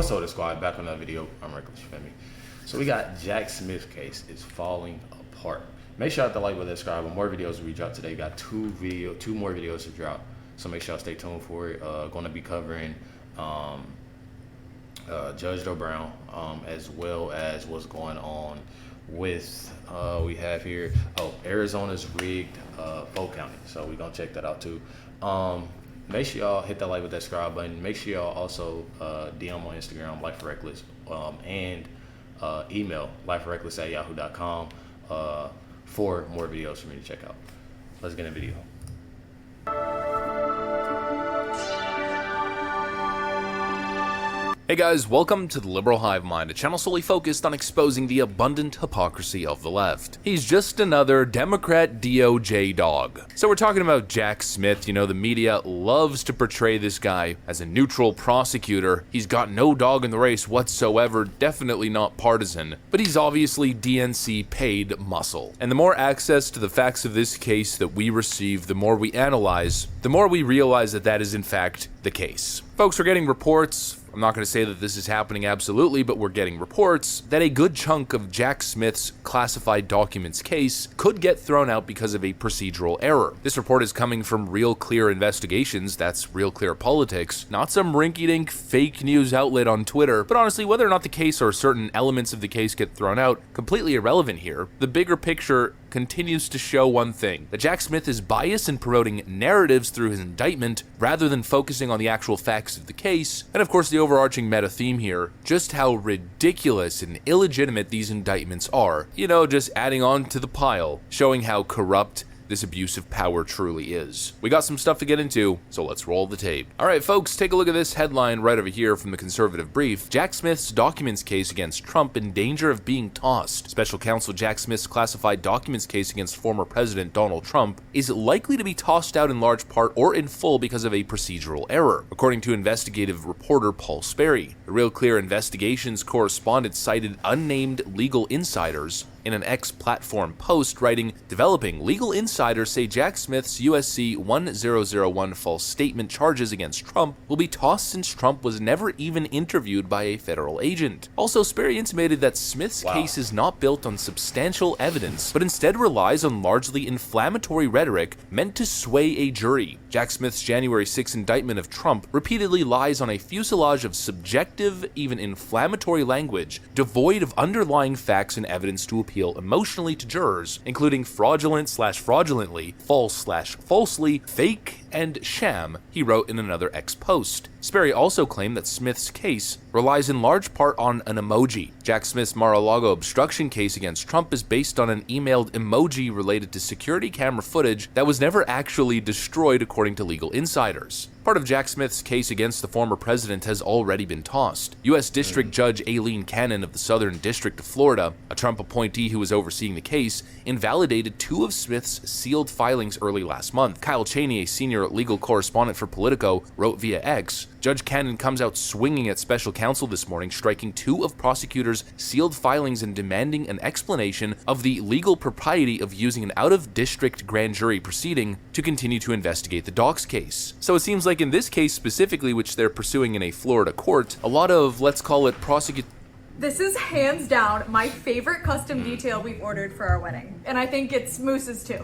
What's up, squad? Back on another video. I'm Recklezz, you feel me? So we got Jack Smith case is falling apart. Make sure you hit the like button, subscribe. With more videos we drop today, we got two more videos to drop. So make sure y'all stay tuned for it. Going to be covering Judge Joe Brown, as well as what's going on with we have here. Arizona's rigged vote counting. So we're gonna check that out too. Make sure y'all hit that like with that subscribe button. Make sure y'all also DM on Instagram, LifeWithRecklezz, and email LifeWithRecklezz@yahoo.com for more videos for me to check out. Let's get in the video. Hey guys, welcome to the Liberal Hive Mind, a channel solely focused on exposing the abundant hypocrisy of the left. He's just another Democrat DOJ dog. So we're talking about Jack Smith. You know, the media loves to portray this guy as a neutral prosecutor. He's got no dog in the race whatsoever, definitely not partisan, but he's obviously DNC paid muscle. And the more access to the facts of this case that we receive, the more we analyze, the more we realize that that is in fact the case. Folks, we're getting reports. I'm not going to say that this is happening absolutely, but we're getting reports that a good chunk of Jack Smith's classified documents case could get thrown out because of a procedural error. This report is coming from Real Clear Investigations, that's Real Clear Politics, not some rinky-dink fake news outlet on Twitter. But honestly, whether or not the case or certain elements of the case get thrown out, completely irrelevant here. The bigger picture continues to show one thing, that Jack Smith is biased in promoting narratives through his indictment rather than focusing on the actual facts of the case, and of course the overarching meta theme here, just how ridiculous and illegitimate these indictments are. You know, just adding on to the pile, showing how corrupt this abuse of power truly is. We got some stuff to get into, so let's roll the tape. Alright folks, take a look at this headline right over here from the Conservative Brief. Jack Smith's documents case against Trump in danger of being tossed. Special counsel Jack Smith's classified documents case against former President Donald Trump is likely to be tossed out in large part or in full because of a procedural error, according to investigative reporter Paul Sperry. The Real Clear Investigations correspondent cited unnamed legal insiders in an X platform post, writing, "Developing legal insiders say Jack Smith's USC 1001 false statement charges against Trump will be tossed since Trump was never even interviewed by a federal agent." Also, Sperry intimated that Smith's case is not built on substantial evidence, but instead relies on largely inflammatory rhetoric meant to sway a jury. Jack Smith's January 6 indictment of Trump repeatedly lies on a fuselage of subjective, even inflammatory language, devoid of underlying facts and evidence to appeal emotionally to jurors, including fraudulent/fraudulently, false/falsely, fake, and sham, he wrote in another X post. Sperry also claimed that Smith's case relies in large part on an emoji. Jack Smith's Mar-a-Lago obstruction case against Trump is based on an emailed emoji related to security camera footage that was never actually destroyed, according to legal insiders. Part of Jack Smith's case against the former president has already been tossed. U.S. District Judge Aileen Cannon of the Southern District of Florida, a Trump appointee who was overseeing the case, invalidated two of Smith's sealed filings early last month. Kyle Cheney, a senior legal correspondent for Politico, wrote via X, "Judge Cannon comes out swinging at special counsel this morning, striking two of prosecutors' sealed filings and demanding an explanation of the legal propriety of using an out-of-district grand jury proceeding to continue to investigate the docs case." So it seems like in this case specifically, which they're pursuing in a Florida court, a lot of, let's call it This is hands down my favorite custom detail we've ordered for our wedding. And I think it's Moose's too.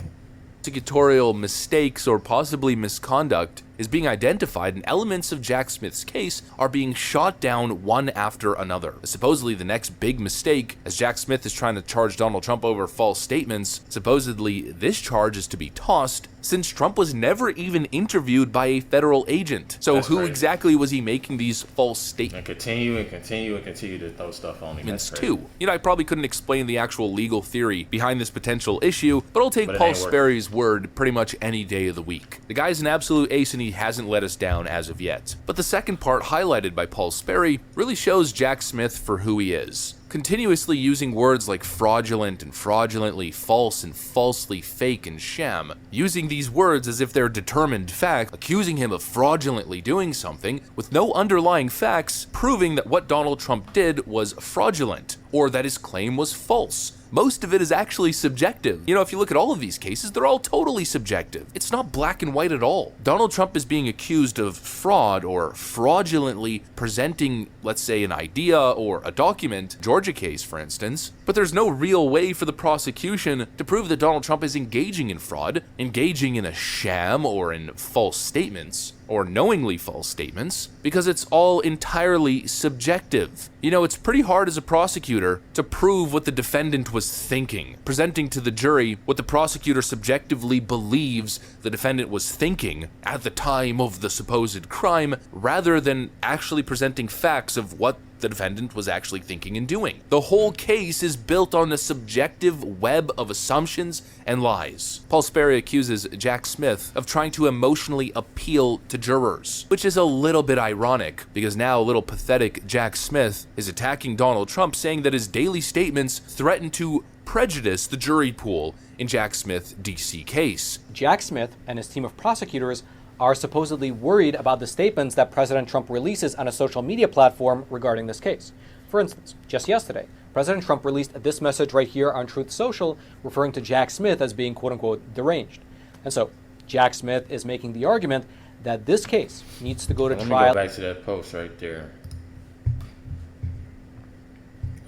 prosecutorial mistakes or possibly misconduct is being identified, and elements of Jack Smith's case are being shot down one after another. Supposedly the next big mistake, as Jack Smith is trying to charge Donald Trump over false statements, supposedly this charge is to be tossed since Trump was never even interviewed by a federal agent. So that's who crazy. Exactly was he making these false statements? And continue to throw stuff on him. Too. You know, I probably couldn't explain the actual legal theory behind this potential issue, but I'll take Paul Sperry's word pretty much any day of the week. The guy's an absolute ace and he hasn't let us down as of yet. But the second part highlighted by Paul Sperry really shows Jack Smith for who he is. Continuously using words like fraudulent and fraudulently, false and falsely, fake and sham, using these words as if they're determined fact, accusing him of fraudulently doing something with no underlying facts, proving that what Donald Trump did was fraudulent, or that his claim was false. most of it is actually subjective. You know, if you look at all of these cases, they're all totally subjective. It's not black and white at all. Donald Trump is being accused of fraud or fraudulently presenting, let's say, an idea or a document, Georgia case, for instance, but there's no real way for the prosecution to prove that Donald Trump is engaging in fraud, engaging in a sham, or in false statements, or knowingly false statements, because it's all entirely subjective. You know, it's pretty hard as a prosecutor to prove what the defendant was thinking, presenting to the jury what the prosecutor subjectively believes the defendant was thinking at the time of the supposed crime, rather than actually presenting facts of what the defendant was actually thinking and doing. The whole case is built on a subjective web of assumptions and lies. Paul Sperry accuses Jack Smith of trying to emotionally appeal to jurors, which is a little bit ironic, because now a little pathetic Jack Smith is attacking Donald Trump, saying that his daily statements threaten to prejudice the jury pool in Jack Smith's DC case. Jack Smith and his team of prosecutors are supposedly worried about the statements that President Trump releases on a social media platform regarding this case. For instance, just yesterday, President Trump released this message right here on Truth Social, referring to Jack Smith as being quote-unquote deranged. And so, Jack Smith is making the argument that this case needs to go to trial. Let me go back to that post right there.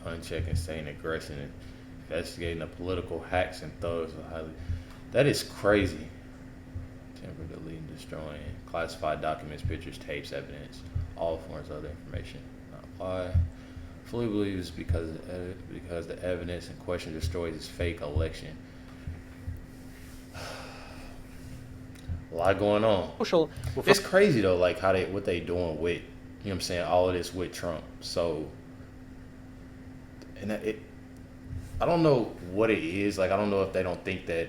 Unchecking, saying aggression, and investigating the political hacks and thugs. That is crazy. Temper, deleting, destroying, classified documents, pictures, tapes, evidence, all forms of other information. Not why. Fully believes because the evidence in question destroys his fake election. A lot going on. It's crazy though, like what they doing with, you know what I'm saying, all of this with Trump. So, and I don't know what it is. Like, I don't know if they don't think that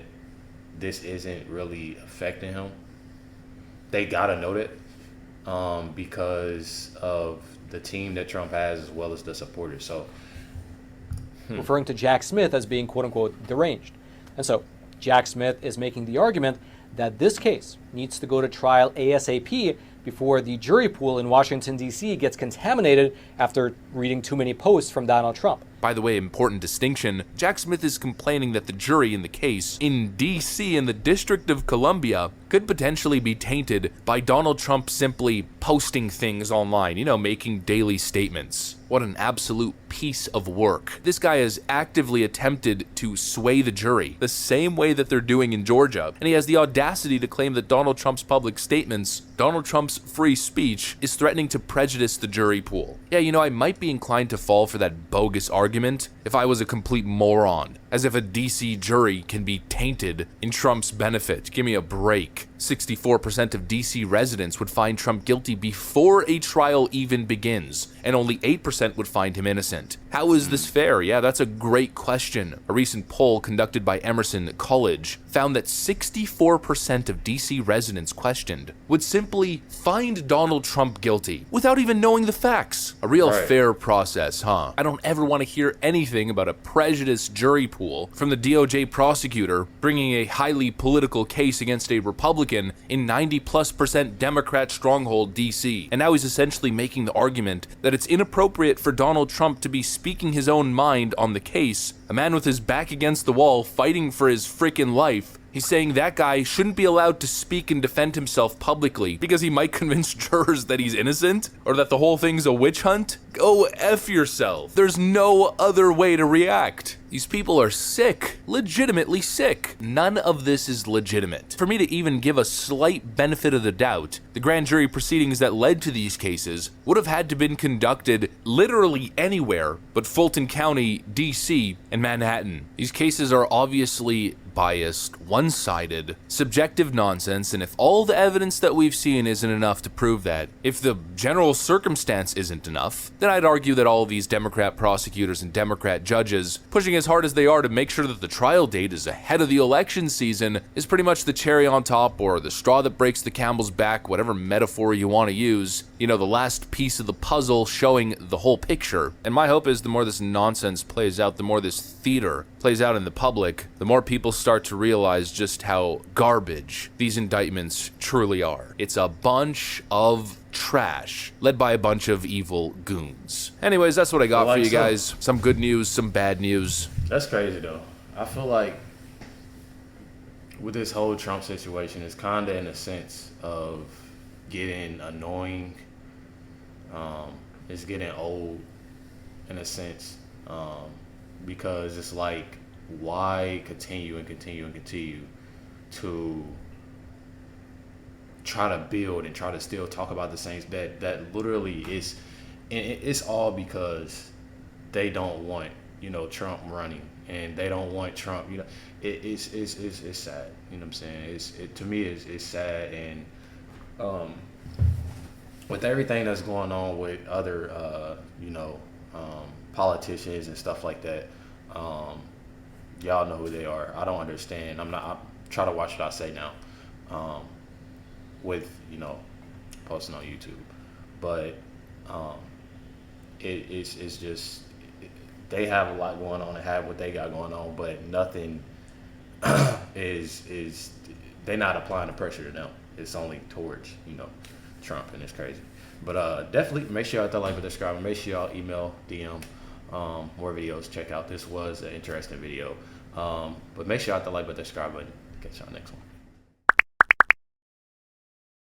this isn't really affecting him. They gotta know that because of the team that Trump has, as well as the supporters. So, referring to Jack Smith as being quote-unquote deranged. And so, Jack Smith is making the argument that this case needs to go to trial ASAP before the jury pool in Washington, D.C. gets contaminated after reading too many posts from Donald Trump. By the way, important distinction, Jack Smith is complaining that the jury in the case in D.C. in the District of Columbia could potentially be tainted by Donald Trump simply posting things online, you know, making daily statements. What an absolute piece of work. This guy has actively attempted to sway the jury, the same way that they're doing in Georgia, and he has the audacity to claim that Donald Trump's public statements, Donald Trump's free speech, is threatening to prejudice the jury pool. Yeah, you know, I might be inclined to fall for that bogus argument if I was a complete moron, as if a DC jury can be tainted in Trump's benefit. Give me a break. 64% of DC residents would find Trump guilty before a trial even begins, and only 8% would find him innocent. How is this fair? Yeah, that's a great question. A recent poll conducted by Emerson College found that 64% of DC residents questioned would simply find Donald Trump guilty without even knowing the facts. A real fair process, huh? I don't ever want to hear anything about a prejudiced jury pool from the DOJ prosecutor bringing a highly political case against a Republican in 90+% Democrat stronghold DC. And now he's essentially making the argument that it's inappropriate for Donald Trump to be speaking his own mind on the case, a man with his back against the wall fighting for his freaking life. He's saying that guy shouldn't be allowed to speak and defend himself publicly because he might convince jurors that he's innocent or that the whole thing's a witch hunt. Go F yourself. There's no other way to react. These people are sick, legitimately sick. None of this is legitimate. For me to even give a slight benefit of the doubt, the grand jury proceedings that led to these cases would have had to been conducted literally anywhere but Fulton County, DC, and Manhattan. These cases are obviously biased, one-sided, subjective nonsense, and if all the evidence that we've seen isn't enough to prove that, if the general circumstance isn't enough, then I'd argue that all of these Democrat prosecutors and Democrat judges pushing as hard as they are to make sure that the trial date is ahead of the election season is pretty much the cherry on top, or the straw that breaks the camel's back, whatever metaphor you want to use, you know, the last piece of the puzzle showing the whole picture. And my hope is the more this nonsense plays out, the more this theater plays out in the public, the more people start to realize just how garbage these indictments truly are. It's a bunch of trash led by a bunch of evil goons. Anyways, that's what I got for you guys. Some good news, some bad news. That's crazy though. I feel like with this whole Trump situation, it's kind of in a sense of getting annoying. It's getting old in a sense, because it's like, why continue and continue and continue to try to build and try to still talk about the same that literally is, and it's all because they don't want, Trump running, and they don't want Trump, it's sad, you know what I'm saying? To me it's sad. And with everything that's going on with other politicians and stuff like that, y'all know who they are. I don't understand. I try to watch what I say now, with posting on YouTube, but it's just, they have a lot going on and have what they got going on, but nothing is they're not applying the pressure to them. It's only towards Trump, and it's crazy. But definitely make sure y'all hit that like and subscribe. Make sure y'all email, DM more videos. Check out. This was an interesting video. But make sure y'all hit the like and subscribe button. Catch y'all next one.